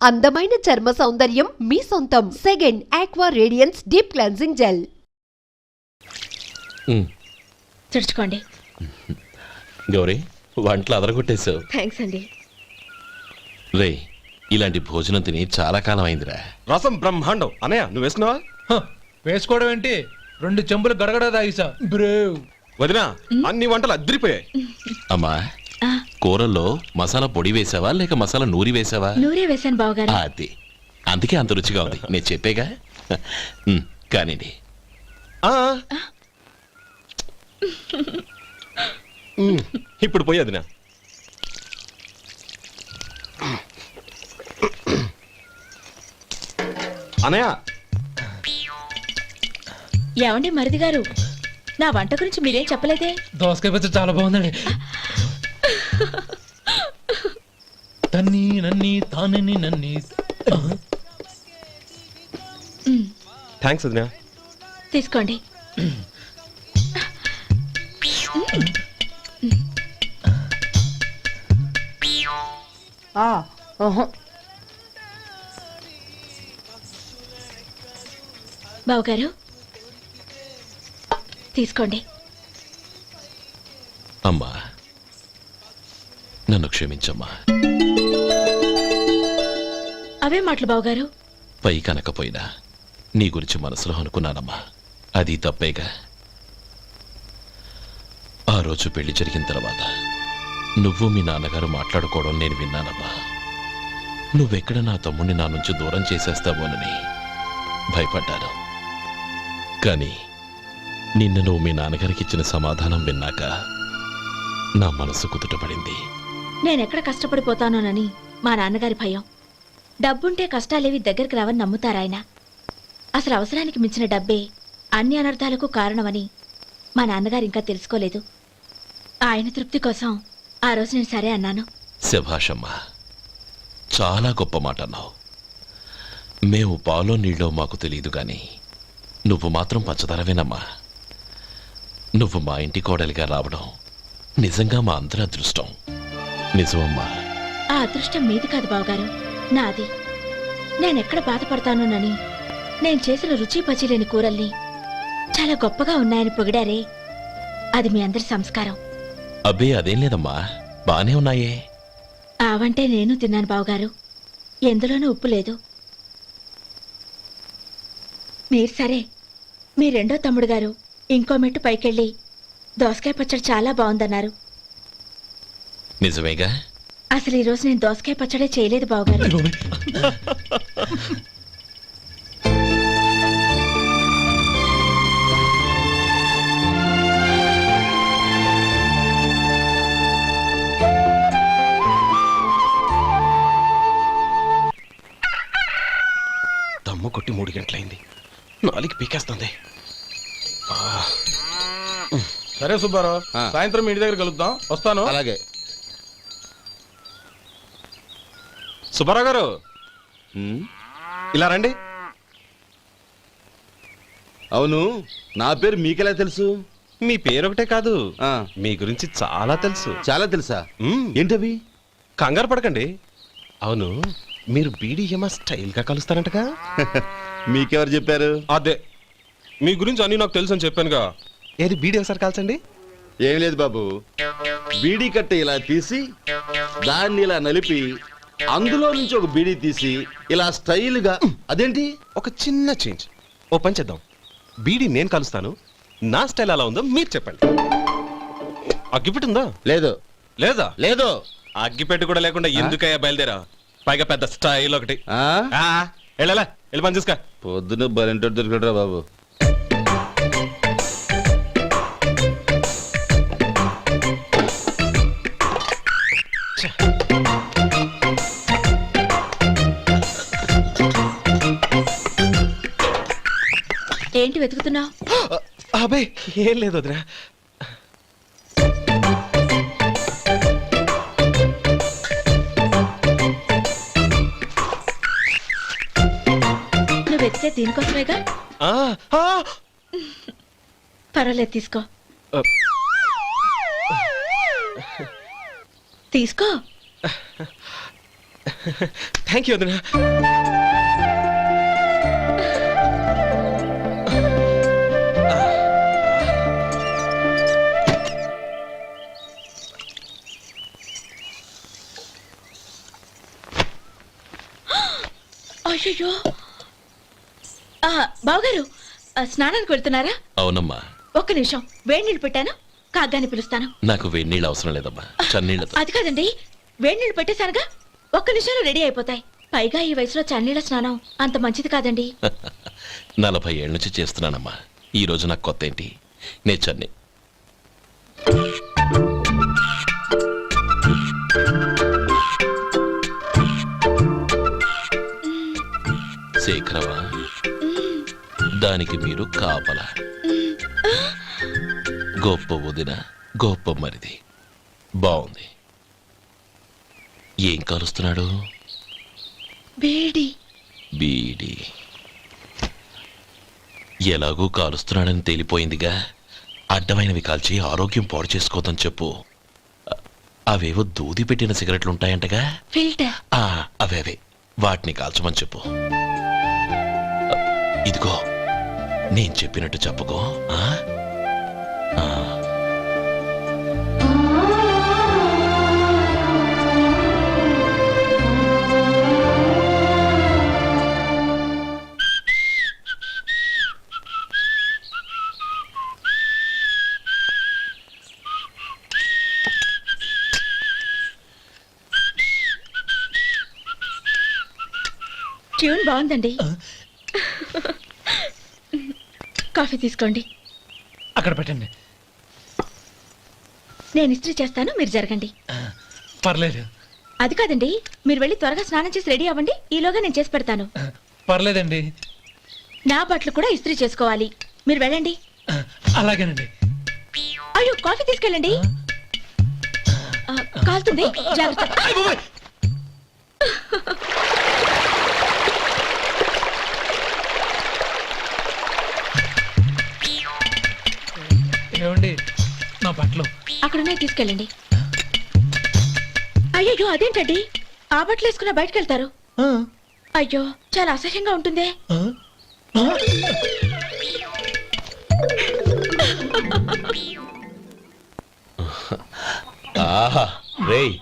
అందమైన చర్మ సౌందర్యం మీ సొంతం. Second aqua radiance deep cleansing gel. తుడుచుకోండి. గౌరీ, వంటలు అదరగొట్టేశావు. థ్యాంక్స్ అండి. రే, ఇలాంటి భోజనం తిని చాలా కాలం అయిందిరా. రసం బ్రహ్మాండం. అనయ్య నువ్వు వేసుకున్నావా? వేసుకోవడం ఏంటి, 2 చెంబులు గడగడ తాగిసా. బ్రేవ్ వదినా, అన్ని వంటలు అద్దరిపోయాయి. అమ్మా, కూరల్లో మసాలా పొడి వేసావా లేక మసాలా నూరి వేసావా? నూరే వేసాను బావగారు. అది అందుకే అంత రుచిగా ఉంది. నేను చెప్పేగా. కానివ్వండి. ఇప్పుడు పోయి వదినా. అనయ్య, ఏమండి మరిది గారు, నా వంట గురించి మీరేం చెప్పలేదే? దోసకాయ పచ్చడి చాలా బాగుందండి. తన్ని నన్ని తానని నన్ని. థ్యాంక్స్ వదినా. తీసుకోండి. బావగారు తీసుకోండి. అమ్మా, నన్ను క్షమించమ్మా. అవే మాటలు బావగారు. పై కనకపోయినా నీ గురించి మనసులో అనుకున్నానమ్మా. అది తప్పేగా. ఆ రోజు పెళ్లి జరిగిన తర్వాత నువ్వు మీ నాన్నగారు మాట్లాడుకోవడం నేను విన్నానమ్మా. నువ్వెక్కడ నా తమ్ముడిని నా నుంచి దూరం చేసేస్తావోనని భయపడ్డాను. కానీ నిన్న నువ్వు మీ నాన్నగారికి ఇచ్చిన సమాధానం విన్నాక నా మనసు కుదుటపడింది. నేనెక్కడ కష్టపడిపోతానోనని మా నాన్నగారి భయం. డబ్బుంటే కష్టాలేవి దగ్గరికి రావని నమ్ముతారాయన. అసలు అవసరానికి మించిన డబ్బే అన్ని అనర్థాలకు కారణమని మా నాన్నగారు ఇంకా తెలుసుకోలేదు. ఆయన తృప్తి కోసం ఆ రోజు నేను సరే అన్నాను. శభాషమ్మా, చాలా గొప్ప మాట అన్నావు. మేము పాలో నీళ్ళో మాకు తెలియదు గాని నువ్వు మాత్రం పచ్చదరవేనమ్మా. నువ్వు మా ఇంటి కోడలిగా రావడం నిజంగా మా అందరి అదృష్టం. నిజమమ్మా. ఆ అదృష్టం మీది కాదు బావగారు, నాది. నేనెక్కడ బాధపడతానోనని నేను చేసిన రుచి పచిలేని కూరల్ని చాలా గొప్పగా ఉన్నాయని పొగిడారే, అది మీ అందరి సంస్కారం. అబ్బే, అదేం లేదమ్మా, బానే ఉన్నాయే. ఆవంటే నేను తిన్నాను బావగారు, ఎందులోనూ ఉప్పు లేదు. మీరు సరే, మీ రెండో తమ్ముడు గారు ఇంకో మెట్టు పైకెళ్ళి దోసకాయ పచ్చడి చాలా బాగుందన్నారు. నిజమేగా? అసలు ఈరోజు నేను దోసకాయ పచ్చడే చేయలేదు బావగారు. దమ్ము కొట్టి 3 గంటలైంది. 4కి పీకేస్తుంది. సరే సుబ్బారావు, సాయంత్రం ఇంటి దగ్గర కలుద్దాం. వస్తాను. అలాగే. సుబ్బారావు గారు, ఇలా రండి. అవును, నా పేరు మీకెలా తెలుసు? మీ పేరు ఒకటే కాదు, మీ గురించి చాలా తెలుసు. చాలా తెలుసా? ఏంటవి? కంగారు పడకండి. అవును, మీరు బీడీఎం స్టైల్ గా కలుస్తారంటగా? మీకెవరు చెప్పారు? అదే, మీ గురించి అన్ని నాకు తెలుసు అని చెప్పానుగా. ఏది బీడీ ఒకసారి కాల్చండి. ఏం లేదు బాబు, బీడీ కట్ట ఇలా తీసి దాన్ని ఇలా నలిపి అందులో నుంచి ఒక బీడీ తీసి ఇలా స్టైల్గా. అదేంటి? ఒక చిన్న చేంజ్. ఓ పని చేద్దాం, బీడీ నేను కలుస్తాను, నా స్టైల్ అలా ఉందో మీరు చెప్పండి. అగ్గిపెట్టి ఉందా? లేదు. లేదా? లేదు. అగ్గిపెట్టి కూడా లేకుండా ఎందుకయ్యా బయలుదేరా? పైగా పెద్ద స్టైల్ ఒకటి. వెళ్ళాలా, వెళ్ళి పని చూసుకో. పొద్దున బలింటోడు దొరికడరా బాబు. ఏంటి వెతుకుతున్నావు? అబే, ఏం లేదు వదినా. నువ్వు వెతికే దీనికోసమేగా. పర్వాలేదు, తీసుకో. తీసుకో. థ్యాంక్ యూ వదినా. అయ్యో బావగారు స్నానానికి వెళ్తున్నారా? అవునమ్మా. ఒక్క నిమిషం, వేడి నీళ్ళు పెట్టాను, కాగ్గాని పిలుస్తాను. నాకు వేడినీళ్ళు అవసరం లేదమ్మా, చన్నీళ్ళతో. అది కాదండి, వేడి నీళ్ళు పెట్టేశానుగా, ఒక్క నిమిషంలో రెడీ అయిపోతాయి. పైగా ఈ వయసులో చన్నీళ్ళ స్నానం అంత మంచిది కాదండి. 40 ఏళ్ళ నుంచి చేస్తున్నానమ్మా. ఈ రోజు నాకు కొత్త ఏంటి? నే చన్ని. శేఖరవా, దానికి మీరు కాపలా. గొప్ప వదిన, గొప్ప మరిది. బాగుంది. ఏం కాలుస్తున్నాడు? వేడి. బీడి. ఎలాగూ కాలుస్తున్నాడని తేలిపోయిందిగా, అడ్డమైనవి కాల్చి ఆరోగ్యం పాడు చేసుకోదని చెప్పు. అవేవో దూది పెట్టిన సిగరెట్లుంటాయంటగా, ఫిల్టర్. అవే వాటిని కాల్చమని చెప్పు. ఇదిగో, నేను చెప్పినట్టు చెప్పుకో. ట్యూన్ బాగుందండి. కాఫీ తీసుకోండి. అక్కడ పెట్టండి. నేను ఇస్త్రీ చేస్తాను, మీరు జరగండి. పర్లేదు. అది కాదండి, మీరు వెళ్ళి త్వరగా స్నానం చేసి రెడీ అవ్వండి, ఈలోగా నేను చేసి పెడతాను. పర్లేదండి. నా బట్టలు కూడా ఇస్త్రీ చేసుకోవాలి, మీరు వెళ్ళండి. అలాగేనండి. అయ్యో, కాఫీ తీసుకెళ్ళండి. కాలుతుంది, జాగ్రత్త. ఏమండి, నా బట్టలు అక్కడున్నాయి, తీసుకెళ్ళండి. అయ్యో, అదేంటండి, ఆ బట్టలు వేసుకున్న బయటకు వెళ్తారు? అయ్యో, చాలా అసహ్యంగా ఉంటుందే. ఆహా రేయ్,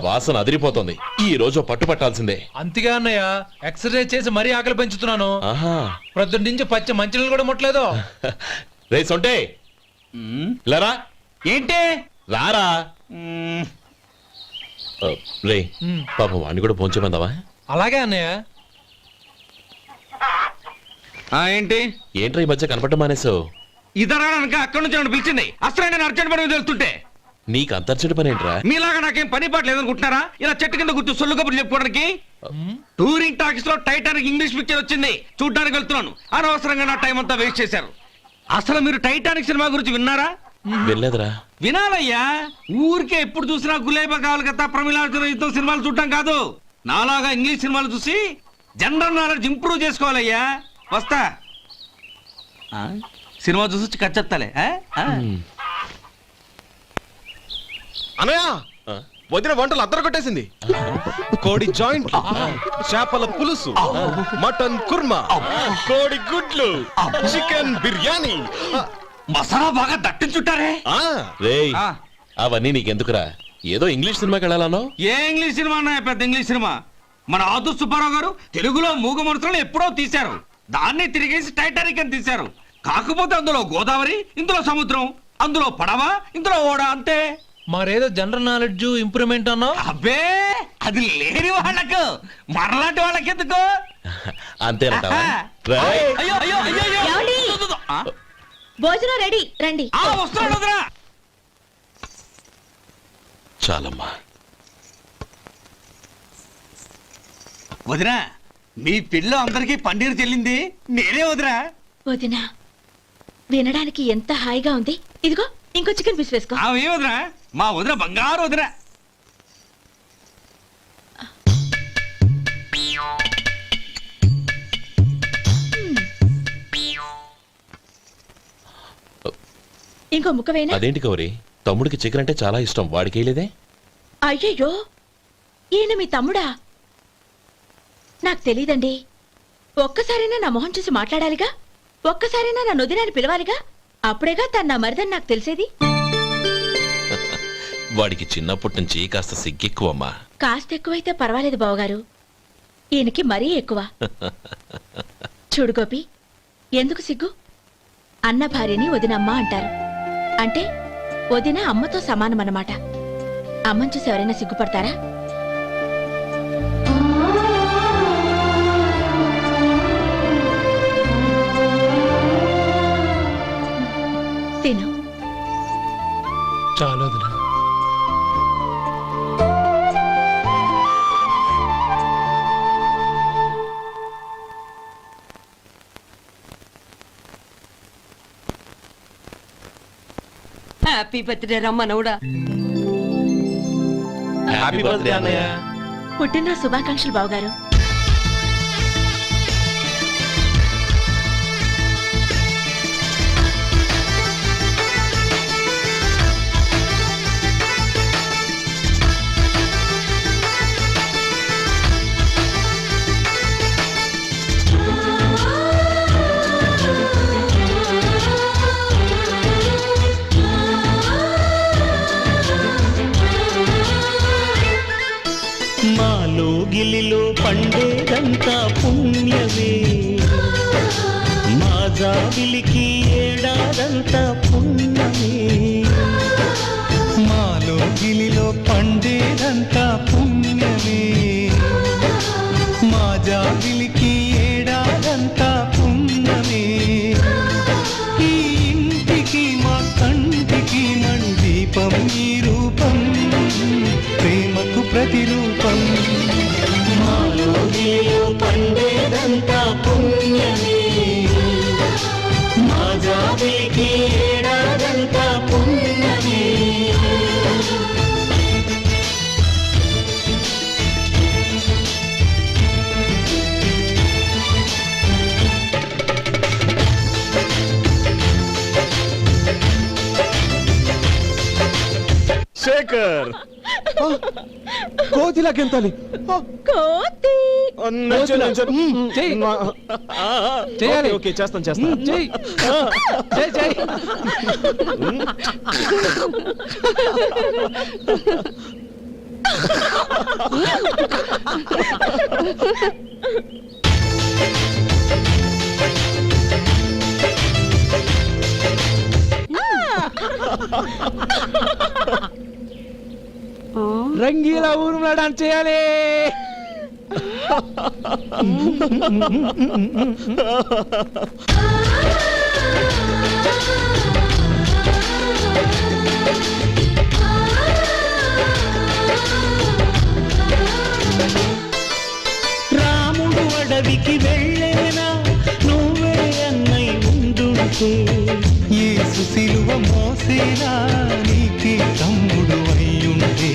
వాసన అదిరిపోతుంది. ఈ రోజు పట్టుపట్టాల్సిందే. అంతిగా అన్నయ్య, ఎక్సర్సైజ్ చేసి మరీ ఆకలి పెంచుతున్నాను. ఆహా, ప్రొద్దున నుంచి పచ్చ మంచినీళ్ళు కూడా ముట్టలేదు. రే సొంటే, లరా. ఏంటి? రారా. రే, పాపం వాడిని కూడా పోంచమందావా? అలాగే అన్నయ్య. ఏంటి? ఏంట్రా ఈ మధ్య కనపడటం మానేసావు? ఇద్దరా అక్కడి నుంచి నన్ను పిలిచింది. అసలు నేను అర్జెంట్ పని వెళ్తుంటే నీకు అంతర్చడి పని ఏంట్రా? మీలాగా నాకేం పని పాట లేదనుకుంటున్నారా? ఇలా చెట్టు కింద కూర్చో సొల్లు కబుర్లు చెప్పుకోవడానికి. టూరింగ్ టాకీస్ లో టైటానిక్ ఇంగ్లీష్ పిక్చర్ వచ్చింది, చూడ్డానికి వెళ్తున్నాను. అనవసరంగా నా టైం అంతా వేస్ట్ చేశారు. అసలు మీరు టైటానిక్ సినిమా గురించి విన్నారా? వెళ్ళలేదురా. వినాలయ్యా. ఊరికే ఎప్పుడు చూసినా గులేబా కావాలి కదా, ప్రమిళార్జున యుద్ధం సినిమాలు చూడటం కాదు. నాలాగా ఇంగ్లీష్ సినిమాలు చూసి జనరల్ నాలెడ్జ్ ఇంప్రూవ్ చేసుకోవాలయ్యా. వస్తా. సినిమా చూసి కచ్చెత్తాలే. అనయ్య, వదిన వంటలు అద్దరు కొట్టేసింది. కోడి జాయింట్, చేపల పులుసు, మటన్ కుర్మా, కోడి గుడ్లు, చికెన్ బిర్యానీ. మసాలా బాగా దట్టించుంటారే. రేయ్, అవన్నీ నీకెందుకురా? ఏదో ఇంగ్లీష్ సినిమాకి వెళ్ళాలనో? ఏ ఇంగ్లీష్ సినిమా అన్నా? పెద్ద ఇంగ్లీష్ సినిమా. మన ఆదు సుబ్బారావు గారు తెలుగులో మూగ మనుషులను ఎప్పుడో తీశారు. దాన్ని తిరిగేసి టైటానిక్ అని తీశారు. కాకపోతే అందులో గోదావరి, ఇందులో సముద్రం, అందులో పడవ, ఇందులో ఓడ, అంతే. మరేదో జనరల్ నాలెడ్జ్ ఇంప్రూవ్మెంట్ అన్నావు. అబ్బే, అది లేని వాళ్ళకు, మరలాంటి వాళ్ళకి ఎందుకు? అంతేనంటావా? రేయ్, అయ్యో అయ్యో అయ్యో అయ్యో. ఏమండి? భోజనం రెడీ, రండి. వస్తున్నాడు వదరా. చాలమ్మా. వదినా, మీ పిల్ల అందరికీ పన్నీరు చెల్లింది నేనే వదినా. వదినా, వినడానికి ఎంత హాయిగా ఉంది. ఇదిగో ఇంకో చికెన్ పీస్ వేసుకో. ఏ వదినా, మా వదిన బంగారు వదినా. ఇంకో ముక్క వేయనా? అదేంటి గౌరీ, తమ్ముడికి చికెన్ అంటే చాలా ఇష్టం, వాడికి వేయలేదే? అయ్యయ్యో, ఈయన మీ తమ్ముడా? నాకు తెలీదండి. ఒక్కసారైనా నా మొహం చూసి మాట్లాడాలిగా, ఒక్కసారైనా నా నొదినాన్ని పిలవాలిగా, అప్పుడేగా తను నా మరిదని నాకు తెలిసేది. వాడికి చిన్నప్పటి నుంచి కాస్త సిగ్గెక్కువమ్మా. కాస్త ఎక్కువైతే పర్వాలేదు బావగారు, ఈయనకి మరీ ఎక్కువ. చూడు గోపి, ఎందుకు సిగ్గు? అన్న భార్యని వదినమ్మ అంటారు. అంటే వదిన అమ్మతో సమానమన్నమాట. అమ్మని చూసి ఎవరైనా సిగ్గుపడతారా? తిను. చాలా వదినా. హ్యాపీ బర్త్డే రమ్మనవుడా. హ్యాపీ బర్త్డే అన్నయ్య. పుట్టిన శుభాకాంక్షలు బావగారు. మాలో గిలిలో పండేదంతా పుణ్యమే, మా జాబిలికి ఏడాదంతా పుణ్యమే. మాలో గిలిలో పండేదంతా పుణ్యమే, మా జాబిలికి ఏడాదంతా పుణ్యమే. ఈ ఇంటికి మా కంటికి మణి దీపం ఈ రూపం, ప్రేమకు ప్రతిరూపం. మాలో గిలిలో పండేదంతా పుణ్యమే, మా జాబిలికి ఏడాదంతా పుణ్యమే. శేఖర్, కోతిలా గెంతాలి. కోతి చేయాలి. ఓకే, చేస్తాను. చెయ్. చెయ్, చెయ్. రంగీలా ఊరులా డాన్స్ చేయాలి. రాముడు అడవికి వెళ్ళేనా, నువ్వే అన్నై ఉండుంటే, యేసు సిలువ మోసేనా, నీకే తమ్ముడు అయ్యుంటే.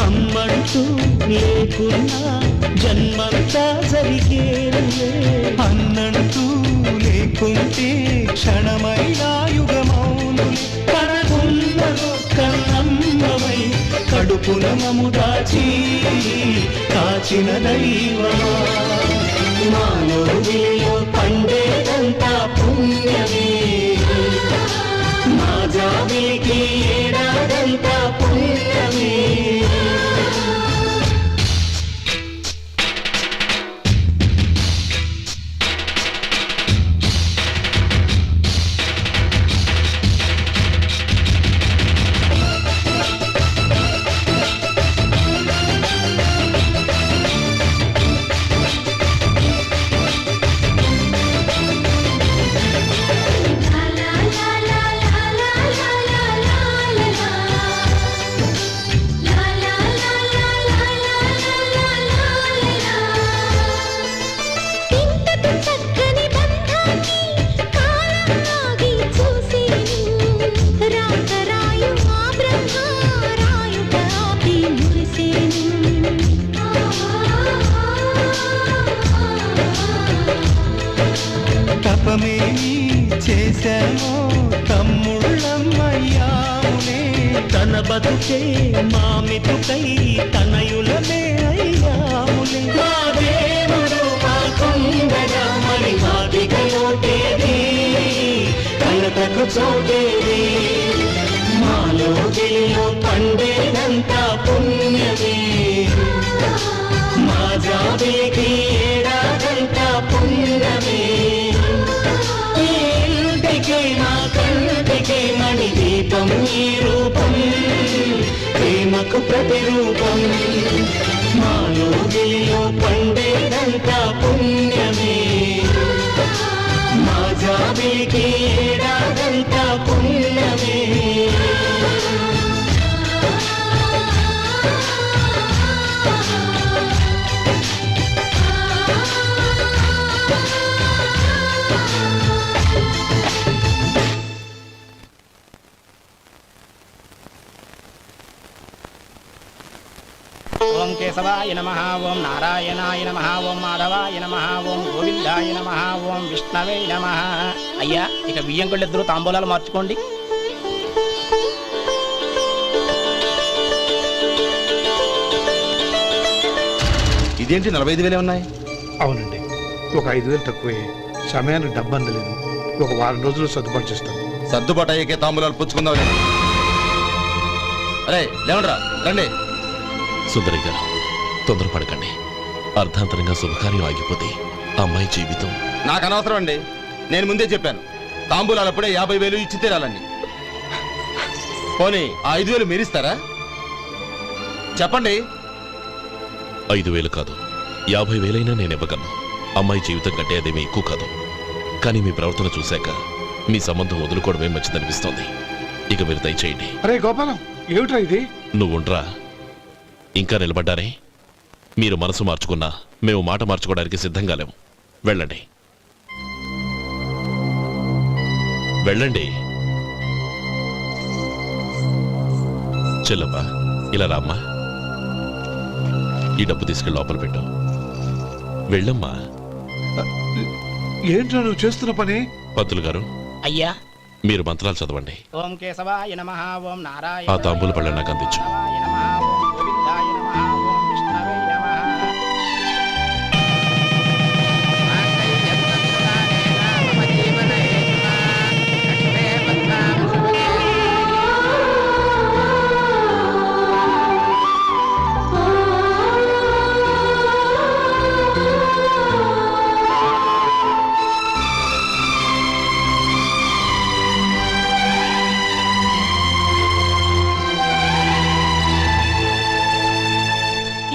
అమ్మంటూ లేకున్నా జన్మంతా జరిగేనులే, అన్నంటూ లేకుంటే క్షణమైనా యుగమౌనులే. కనకున్నదో కన్నమ్మవై కడుపున మము దాచి కాచిన దైవమా, మాలో గిలిలో పండేదంతా పుణ్యమే, మా జాబిలికి ఏడాదంతా పుణ్యమే. la la la la la la la la la వచ్చే మామితుకై తనయులమే అయ్యాములే మా దేవుడు మా కొండగా మరి మాదిగలోటేది కలతకు చోటేది మాలో గిలిలో పండేదంతా పుణ్యమే మా జాబిలికి ఏడాదంతా పుణ్యమే ఈ ఇంటికి మా కంటికి మణి దీపం ఈ రూపం ప్రేమకు ప్రతిరూపం మాలో గిలిలో పండేదంతా పుణ్యమే మా జాబిలికి ఏడాదంతా పుణ్యమే ఓం కేశవాయ నమః ఓం నారాయణాయ నమః ఓం మాధవాయ నమః ఓం గోవిందాయ నమః ఓం విష్ణవే నమః. అయ్యా ఇక బియ్యంకుళ్ళిద్దరూ తాంబూలాలు మార్చుకోండి. ఇదేంటి 45,000 ఉన్నాయి? అవునండి, ఒక 5,000 తక్కువే. సమయానికి డబ్బు అందలేదు. ఒక వారం రోజులు సర్దుబాటు చేస్తాను. సర్దుబాటు అయ్యాకే తాంబూలాలు పుచ్చుకుందాం. అరే లేవండ్రా, రండి. సుందరి గారు తొందరపడకండి. అర్ధాంతరంగా శుభకార్యం ఆగిపోతే అమ్మాయి జీవితం. నాకు అనవసరం అండి, నేను ముందే చెప్పాను. తాంబూలాలు అప్పుడే 50,000 ఇచ్చి తీరాలండి. పోనీ ఆ 5,000 మీరిస్తారా? చెప్పండి. 5,000 కాదు, 50,000 నేను ఇవ్వగలను. అమ్మాయి జీవితం కంటే అదేమీ ఎక్కువ కాదు. కానీ మీ ప్రవర్తన చూశాక మీ సంబంధం వదులుకోవడమే మంచిదనిపిస్తోంది. ఇక మీరు దయచేయండి. అరే గోపాలం, ఏమిట్రా ఇది? నువ్వుండ్రా. ఇంకా నిలబడ్డారే? మీరు మనసు మార్చుకున్నా మేము మాట మార్చుకోవడానికి సిద్ధంగా లేము. వెళ్ళండి, వెళ్ళండి. చెల్లమ్మా, ఇలా రామ్మా. ఈ డబ్బు తీసుకెళ్ళి లోపల పెట్టు. వెళ్ళమ్మా. ఏంట్రా నువ్వు చేస్తున్న పని? పంతులు గారు, అయ్యా మీరు మంత్రాలు చదవండి. ఓం కేశవాయ నమః ఓం నారాయణ ఆ తాంబూల పళ్ళ నాకు అందించు. ఓం గోవిందాయ నమః ఓం విష్ణవే నమః.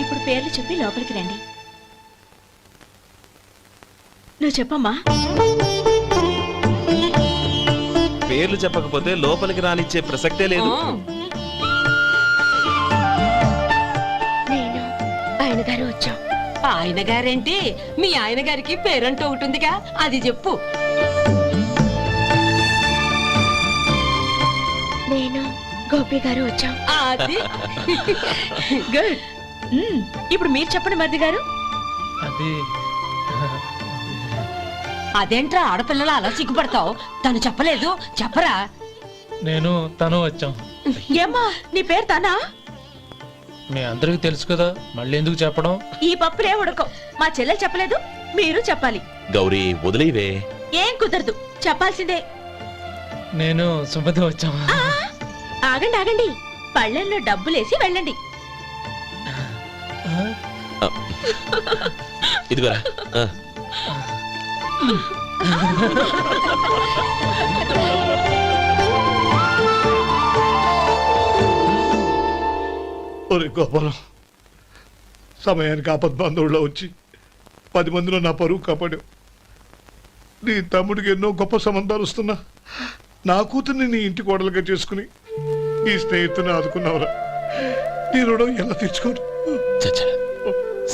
ఇప్పుడు పేర్లు చెప్పి లోపలికి రండి. నువ్వు చెప్పమ్మా. పేర్లు చెప్పకపోతే లోపలికి రానిచ్చే ప్రసక్తే లేదు. నేను ఆయన గారు వచ్చాం. ఆయన గారేంటి, మీ ఆయన గారికి పేరంటూ ఒకటిగా, అది చెప్పు. నేను గోపి గారు వచ్చాం. అది గుడ్. ఇప్పుడు మీరు చెప్పండి మరిది గారు. అది అదేంట్రా ఆడపిల్లలు అలా సిగ్గుపడతావు? తను చెప్పలేదు, చెప్పరా. నేను తను వచ్చాం. ఏమ్మా నీ పేరు తానా? మీ అందరికి తెలుసు కదా, మళ్ళీ ఎందుకు చెప్పడం? ఈ పప్పులే ఉడకం. మా చెల్లెలు చెప్పలేదు, మీరు చెప్పాలి. గౌరీ వదిలేవే. ఏం కుదరదు, చెప్పాల్సిందే. నేను సుమతి వచ్చాం. ఆగండి ఆగండి, పళ్ళెంలో డబ్బులేసి వెళ్ళండి. ఇదిగోరా. ఒరే గోపాలం, సమయానికి ఆపద్బాంధవుల్లో వచ్చి 10 మందిలో నా పరువు కాపాడావు. నీ తమ్ముడికి ఎన్నో గొప్ప సంబంధాలు వస్తున్నా నా కూతుర్ని నీ ఇంటి కోడలుగా చేసుకుని ఈ స్నేహితుని ఆదుకున్నావురా. నీ రుణం ఎలా తీర్చుకోరు? చచ్చా,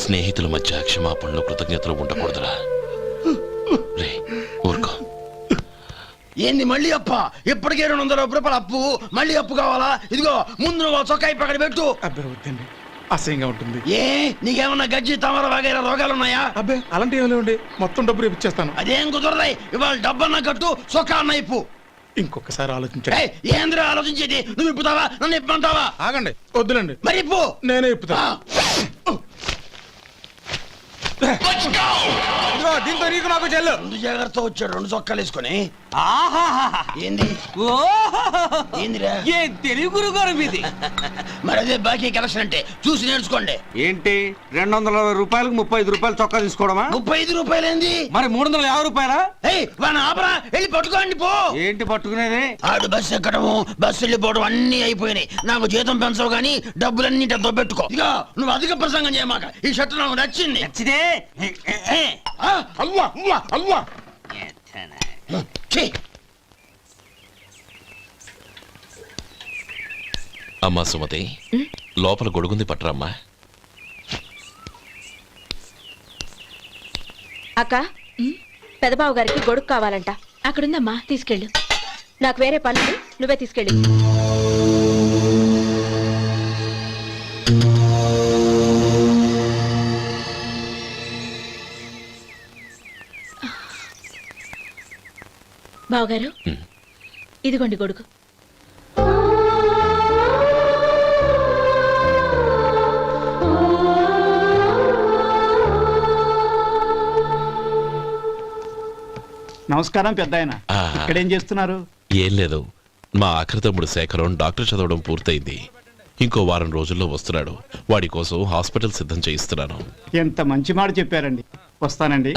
స్నేహితుల మధ్య క్షమాపణలు కృతజ్ఞతలు ఉండకూడదురా. రే ఊరుకో. ఏంది మళ్ళీ అప్ప? ఇప్పటికే 200 రూపాయలు అప్పు, మళ్ళీ అప్పు కావాలా? ఇదిగో ముందు నువ్వు చొక్కాయి పక్కన పెట్టు. అబ్బే వద్దండి, అసహ్యంగా ఉంటుంది. ఏ నీకేమన్నా గజ్జి తమర వగైరా రోగాలున్నాయా? అబ్బే అలాంటి ఏమైనా ఉండే, మొత్తం డబ్బు రేపు ఇచ్చేస్తాను. అదేం కుదరదాయి. ఇవాళ డబ్బన్నా కట్టు, చొక్కా అన్న ఇప్పు. ఇంకొకసారి ఆలోచించండి. ఏయ్, ఏంద్రా ఆలోచించేది? నువ్వు ఇప్పుతావా నన్ను ఇప్పమంటావా? ఆగండి, వద్దులండి, మరి ఇప్పు. నేనే ఇప్పుతా. దీంతో నీకు నాకు చెల్లు. ముందు జాగ్రత్త వచ్చాడు 2 చొక్కాలు వేసుకొని. ఆహాహాహా. ఏంది ఓహోహోహో. ఏందిరా? ఏ తెలుగు గురుగారు మీది. మరి అదే బాకీ కలెక్షన్ అంటే చూసి నేర్చుకోండి. ఏంటి 220 రూపాయలకు 35 రూపాయలు చొక్కా తీసుకోవడమా? 35 రూపాయలు ఏంది? మరి 350 రూపాయలా? ఏయ్, వాడిని ఆపరా, వెళ్ళి పట్టుకోండి పో. ఏంటి పట్టుకునేది? ఆడు బస్సు ఎక్కడము బస్సు వెళ్ళిపోవడం అన్ని అయిపోయినాయి. నాకు జీతం పెంచవు గానీ డబ్బులన్నీ దొబ్బెట్టుకో. ఇక నువ్వు అధిక ప్రసంగం చేయమాక. ఈ షర్ట్ నాకు నచ్చింది. నచ్చితే అల్వా అల్వా అల్వా. ఛీ. అమ్మా సుమతి, లోపల గొడుగుంది పట్టరమ్మా. అక్క పెదబాబు గారికి గొడుగు కావాలంట. అక్కడుందమ్మా, తీసుకెళ్ళు. నాకు వేరే పనులు, నువ్వే తీసుకెళ్ళు. బావగారు, ఇదిగోండి గొడుగు. నమస్కారం పెద్ద ఆయన. ఆ. ఇక్కడేం చేస్తున్నారు? ఏం లేదు, మా ఆఖరి తమ్ముడు శేఖరం డాక్టర్ చదవడం పూర్తయింది. ఇంకో వారం రోజుల్లో వస్తున్నాడు. వాడి కోసం హాస్పిటల్ సిద్ధం చేయిస్తున్నాను. ఎంత మంచి మాట చెప్పారండి. వస్తానండి.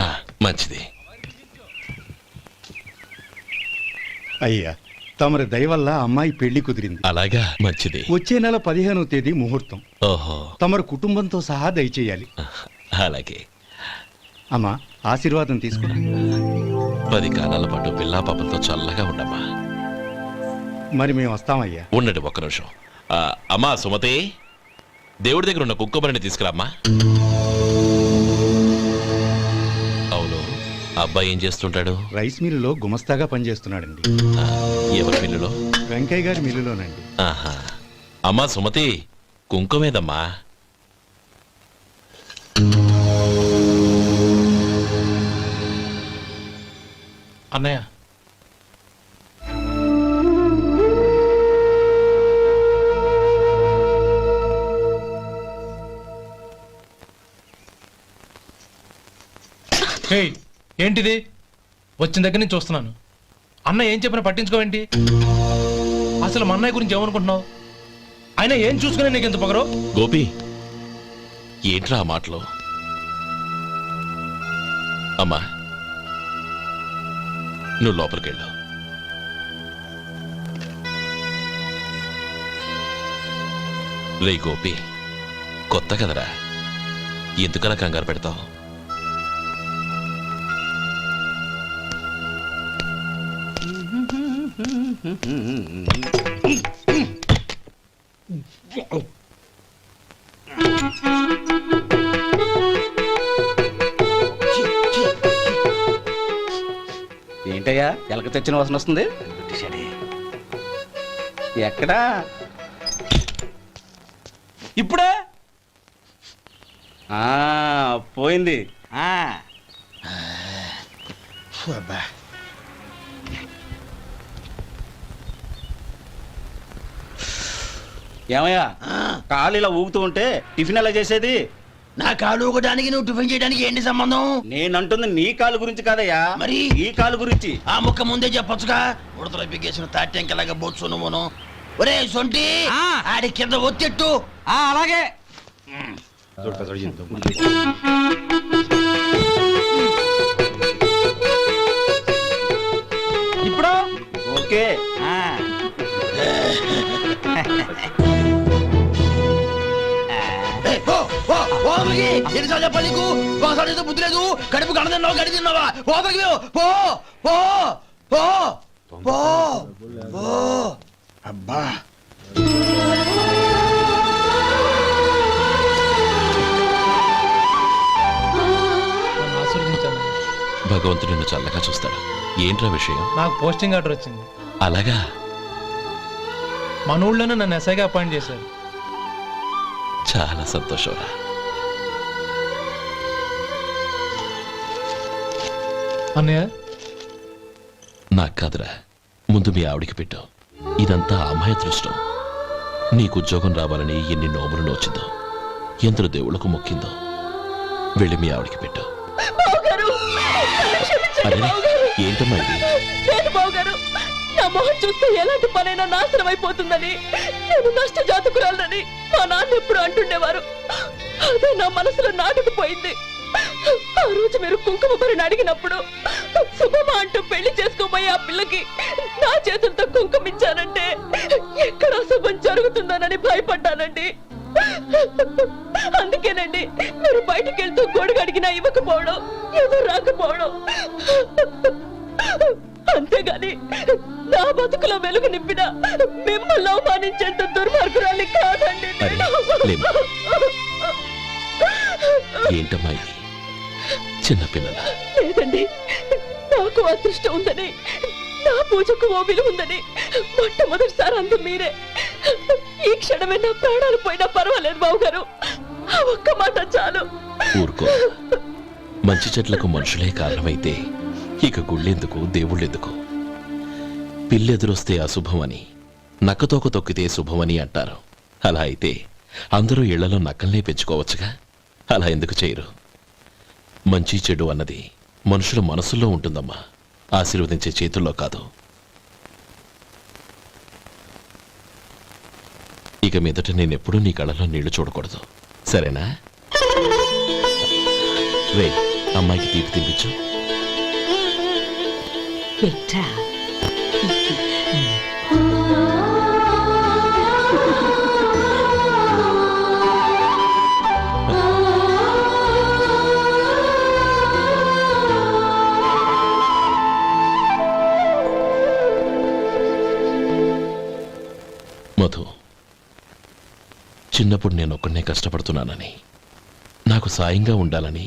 మంచిది. అయ్యా, తమరి దయ వల్ల అమ్మాయి పెళ్లి కుదిరింది. అలాగా, మంచిది. వచ్చే నెల 15వ తేదీ ముహూర్తం. ఓహో, తమరు కుటుంబంతో సహా దయచేయాలి. అలాగే. అమ్మా, ఆశీర్వాదం తీసుకురా. 10 కాలాల పాటు పిల్లా పాపలతో చల్లగా ఉండమ్మా. మరి మేము వస్తామయ్యా. ఉండండి ఒక్క నిమిషం. అమ్మా సుమతి, దేవుడి దగ్గర ఉన్న కుక్కమరిని తీసుకురామ్మా. అవును, అబ్బాయి ఏం చేస్తుంటాడు? రైస్ మిల్లులో గుమస్తాగా పనిచేస్తున్నాడండి. ఎవరి మిల్లులో? వెంకయ్య గారి మిల్లులోనండి. ఆహా. అమ్మా సుమతి, కుంకుమేదమ్మా? అన్నయ్య, ఏయ్, ఏంటిది? వచ్చిన దగ్గర నుంచి చూస్తున్నాను. అన్న ఏం చెప్పినా పట్టించుకోవేంటి? అసలు మా అన్నయ్య గురించి ఏమనుకుంటున్నావు? ఆయన ఏం చూసుకునే నీకు ఎంత పొగరు? గోపి, ఏంట్రా ఆ మాటలు? అమ్మా, నువ్వు లోపలికెళ్ళు. రే గోపి, కొత్త కదరా, ఎందుకలా కంగారు పెడతావు? ఏంటయ్యా ఎలక తెచ్చిన వాసన వస్తుంది? ఎక్కడా? ఇప్పుడే పోయింది. ఏమయ్యా, కాలు ఇలా ఊగుతూ ఉంటే టిఫిన్ ఎలా చేసేది? నా కాలు ఊగడానికి నువ్వు టిఫిన్ చేయడానికి ఏంటి సంబంధం? నేనంటుంది నీ కాలు గురించి కాదయ్యా, మరి ఈ కాలు గురించి. ఆ ముక్క ముందే చెప్పొచ్చుగా. ఉడతలో పిగేసిన తాట్యంకలాగా బొచ్చు నువ్వును. ఒరే సొంటి, ఆడి కింద ఒత్తెట్టు. అలాగే. ఇప్పుడు ఓకే. ఎన్నిసార్లు చెప్పాలి నీకు? ఒకసారి బుద్ధి లేదు. కడుపు గడ తిన్నావు, గడి తిన్నావా? పోతకి పో పో పో పో పో. అబ్బా, నన్ను ఆశీర్వదించాను. భగవంతుడు నిన్ను చల్లగా చూస్తాడు. ఏంట్రా విషయం? నాకు పోస్టింగ్ ఆర్డర్ వచ్చింది. అలాగా? మన ఊళ్ళోనే నన్ను ఎస్ఐగా అపాయింట్ చేశారు. చాలా సంతోషంరా. అన్నయ్య, నాకు కాదురా, ముందు మీ ఆవిడికి పెట్టు. ఇదంతా అమ్మాయి అదృష్టం. నీకు ఉద్యోగం రావాలని ఎన్ని నోములు నోచిందో, ఎందరు దేవుళ్లకు మొక్కిందో. వెళ్ళి మీ ఆవిడికి పెట్టు. అరే ఏంటమ్మా ఇది? లేదు బావగారు, నా మొహం చూస్తే ఎలాంటి పనైనా నాశనం అయిపోతుందని, నేను నష్ట జాతకురాలని మా నాన్న ఎప్పుడు అంటుండేవారు. అదే నా మనసులో నాటుకుపోయింది. ఆ రోజు మీరు కుంకుమ భరిని అడిగినప్పుడు శుభమా అంటూ పెళ్లి చేసుకోబోయే ఆ పిల్లకి నా చేతులతో కుంకుమ ఇచ్చానంటే ఎక్కడ శుభం జరుగుతుందోనని భయపడ్డానండి. అందుకేనండి మీరు బయటికి వెళ్తూ గొడుగు అడిగినా ఇవ్వకపోవడం, ఏదో రాకపోవడం. అంతేగాని నా బతుకులో వెలుగు నింపిన మిమ్మల్ని అవమానించేంత దుర్మార్గురాలి కాదండి. ఏంటమ్మా ఇది? చిన్నపిల్లల లేదండి, నాకు అదృష్టం ఉందని, నా పూజకు ఓ విలువ ఉందని మొట్టమొదటిసారి అందు మీరే. ఈ క్షణమే నా ప్రాణాలు పోయినా పర్వాలేదు బావగారు, ఆ ఒక్క మాట చాలు. ఊరుకో. మంచి చెట్లకు మనుషులే కారణమైతే ఇక గుళ్ళెందుకు, దేవుళ్ళెందుకు? పిల్లెదురొస్తే అశుభమని, నక్కతోక తొక్కితే శుభమని అంటారు. అలా అయితే అందరూ ఇళ్లలో నక్కల్నే పెంచుకోవచ్చుగా. అలా ఎందుకు చేయరు? మంచి చెడు అన్నది మనుషుల మనసుల్లో ఉంటుందమ్మా, ఆశీర్వదించే చేతుల్లో కాదు. ఇక మీదట నేనెప్పుడూ నీ కళ్ళలో నీళ్లు చూడకూడదు, సరేనా? రే, అమ్మాయికి తీపి తినిపించు. మధు, చిన్నప్పుడు నేను ఒక్కడనే కష్టపడుతున్నానని, నాకు సాయంగా ఉండాలని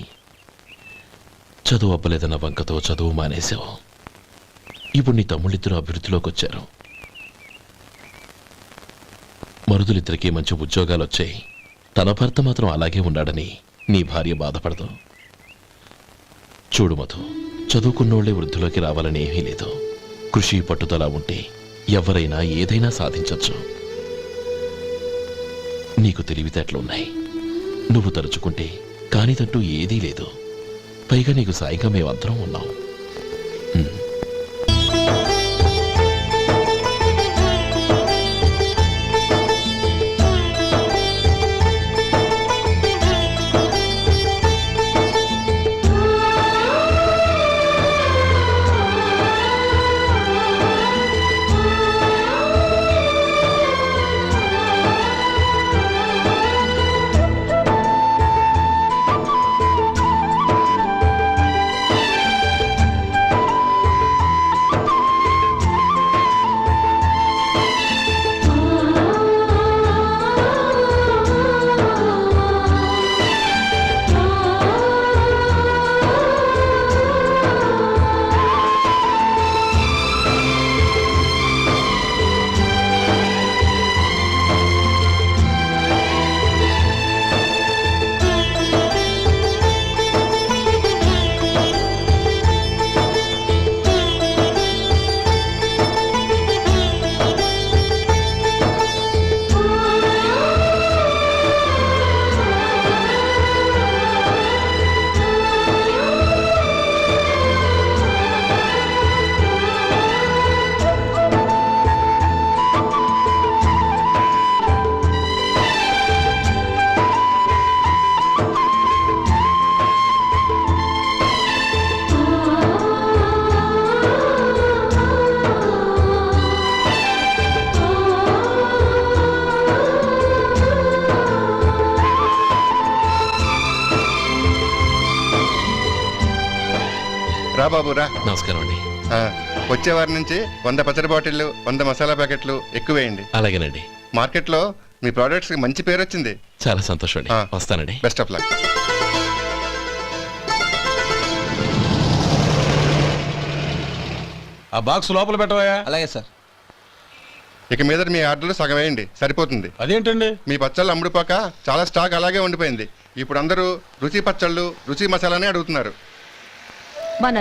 చదువు అవ్వలేదన్న వంకతో చదువు మానేశావు. ఇప్పుడు నీ తమ్ముళ్ళిద్దరూ అభివృద్ధిలోకి వచ్చారు. మరుదులిద్దరికీ మంచి ఉద్యోగాలు వచ్చాయి. తన భర్త మాత్రం అలాగే ఉన్నాడని నీ భార్య బాధపడదు. చూడు మధు, చదువుకున్నోళ్లే వృద్ధిలోకి రావాలని ఏమీ లేదు. కృషి పట్టుదల ఉంటే ఎవరైనా ఏదైనా సాధించవచ్చు. నీకు తెలివితేటలున్నాయి. నువ్వు తలుచుకుంటే కానిదంటూ ఏదీ లేదు. పైగా నీకు సాయిగా మేమందరం ఉన్నాం. రా బాబు రా. నమస్కారం అండి. వచ్చే వారి నుంచి 100 పచ్చడి బాటిళ్లు, 100 మసాలా ప్యాకెట్లు ఎక్కువేయండి. అలాగేనండి. మార్కెట్లో మీ ప్రోడక్ట్స్ కి మంచి పేరు వచ్చింది. చాలా సంతోషం అండి. వస్తానండి. Best of luck. ఆ బాక్స్ లోపల పెట్టవా? అలాగే సార్. ఇక మీద మీ ఆర్డర్లు సగం వేయండి, సరిపోతుంది. అదేంటండి? మీ పచ్చళ్ళు అమ్ముడుపోక చాలా స్టాక్ అలాగే ఉండిపోయింది. ఇప్పుడు అందరూ రుచి పచ్చళ్ళు, రుచి మసాలానే అడుగుతున్నారు. మన